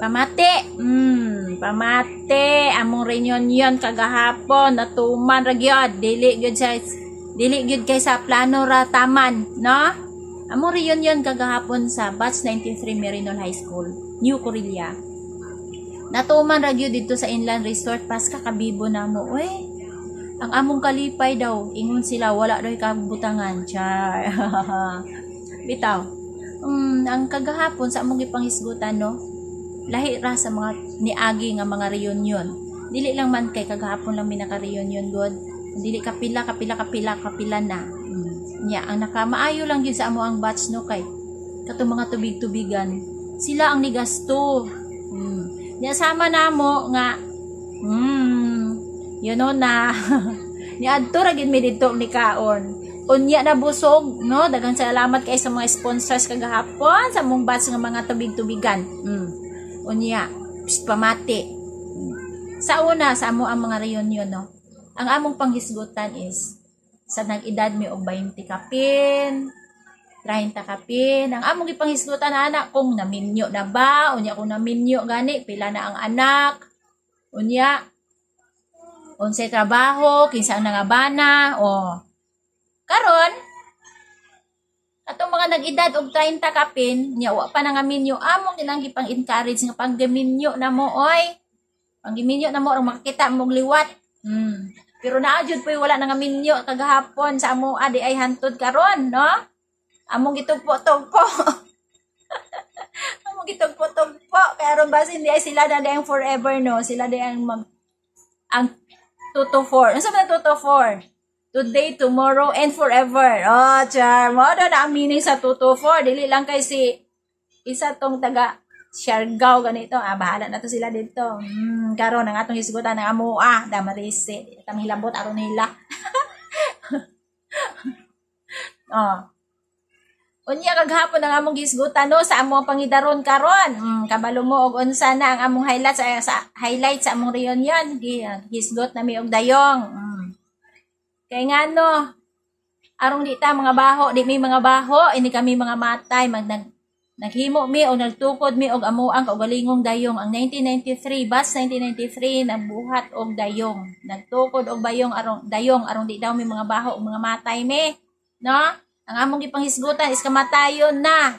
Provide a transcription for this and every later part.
Pamati. Pamati. Among reunion kagahapon natuman ra gyud. Dili gyud kay sa plano ra taman, no? Among reunion kagahapon sa Batch 93 Merinol High School, New Corilla. Natuman ra gyud dito sa Inland Resort pas kakabibo namo. Uy, ang among kalipay daw, ingon sila wala daw kabutangan. Char. Bitaw. Ang kagahapon sa among gipanghisgutan, no? Lahi ra sa mga niagi nga mga reunion. Dili lang man kay kagahapon lang minaka-reunion god. Dili kapila na. Nya ang nakamaayo lang gyud sa amo ang batch no kay katong mga tubig-tubigan. Sila ang nigasto. Nya sama namo nga you know na niadto ra gid mi didto ni kaon. Unya na busog, no? Daghang salamat kay sa mga sponsors kagahapon sa mong batch nga mga tubig-tubigan. Unya, pamati. Sa una, sa amo ang mga reunion, no? Ang among panghisgutan is sa nag-edad mi og 20 kapin, 30 kapin. Ang among gipanghisgutan anak kung naminyo na ba? Unya kung naminyo gani, pila na ang anak? Unya, unsay trabaho, kinsa ang nangabana? Karon, atong mga nag-edad og 30 kapin, nya wa pa nangaminyo, among ilang gipang-encourage nga panggaminyo na mo, oy. Panggaminyo na mo, ang makakita mong liwat. Pero naadjud po'y wala nangaminyo kagahapon sa among adi ay hantod karon, no? Among gitugpo-tugpo. Among gitugpo-tugpo. Kaya ron basi hindi ay sila na dayang forever, no? Sila dayang ang 2 to 4. Ano sabi na 2 to 4? Today, tomorrow, and forever. Oh, char. Mo na ang meaning sa 2 to 4. Dili lang kay si isa tong taga Siargao ganito. Bahala na to sila dito. Karon ang atong hisgutan ng amoa. Damarise. Itang hilabot aron nila. Unya kaghapon ang among hisgutan no sa among pangidaron karon. Kabalo mo og unsa na ang among highlights sa among reunion. Hisgot na mi og dayong. Kaya nga no, arong di ta mga baho, di mi mga baho, ini kami mga matay, naghimo mi o nagtukod mi og amuang kaugalingong dayong. Ang 1993, Batch 1993, nabuhat og dayong. Nagtukod og dayong, arong di daw mi mga baho o mga matay mi. No? Ang among gipanghisgutan is kamatayon na.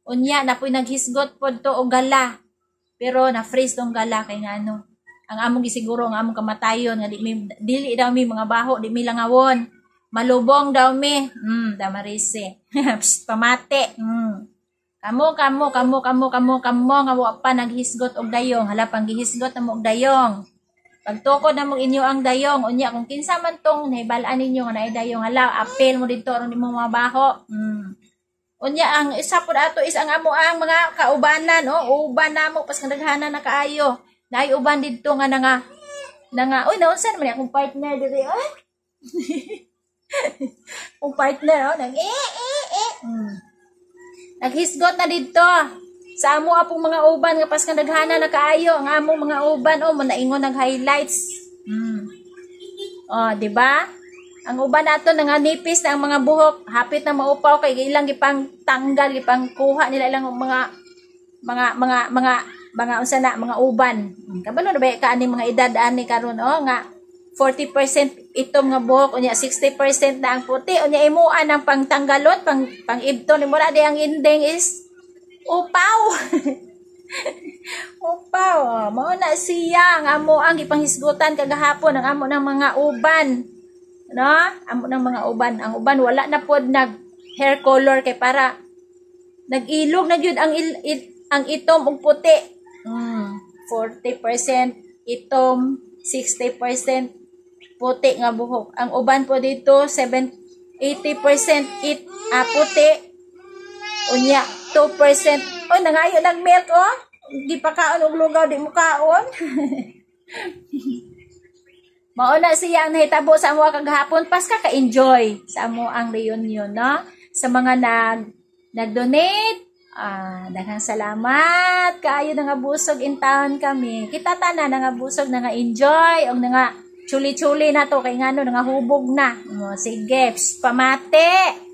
Unya, napoy naghisgot pod to og gala. Pero na-freeze tong gala kay nga no. Ang among gisiguro ang among kamatayon nga dili daw mi mga baho, di mi langawon. Malubong daw mi. Damarise. Pamati. Kamo nga wa pa naghisgot og dayong, hala pang gihisgot na mo og dayong. Pagtukod na mo inyo ang dayong, unya kung kinsa man tong nahibalaan ninyo nga naay dayong, hala apel mo didto aron nimo mga baho. Unya ang isa pud ato is ang amo ang mga kaubanan, uban namo pas naghanan na kaayo. Naay uban didto nga uy naunsa naman akong partner diri Kung partner naghisgot na didto sa amo apong mga uban nga pas daghana na kaayo ang among mga uban manaingon nag-highlights. Di ba? Ang uban nato nanganipis na ang mga buhok, hapit na maupaw kay ilang gipang tanggal, gipang kuha nila ilang mga unsa na mga uban. Kabalo na ba ka ani mga edad ani karon nga 40% itom nga buhok unya 60% na ang puti unya imuan ang pangtanggalot pang ibton ni mura di ang ending is upaw. Upaw. Mao na siya nga amo ang ipanghisgutan kagahapon ang amo ng mga uban. No? Amo ng mga uban. Ang uban wala na pod nag hair color kay para nag-ilog na jud ang itom ug puti. 40% itom, 60% puti nga buhok. Ang uban po dito 80% puti. Unya 2%. Nangayo ng milk Di pa kaon og lugaw di mo kaon. Mao na siya ang nahitabo sa amo kagahapon pas ka-enjoy sa amo ang reunion, no? Sa mga nag-donate, daghang salamat kaayo nga busog in town kami. Kita tanan nga busog nga enjoy og nga chuli-chuli na to kay ngano nga hubog na. Sige, pamate.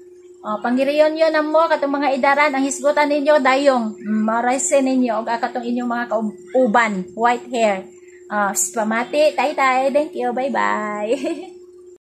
Pangiriyon yun na mo, katong mga idaran, ang hisgutan ninyo, dayong, marese ninyo, o katong inyong mga kauban, white hair. Pamati, tay-tay, thank you, bye-bye.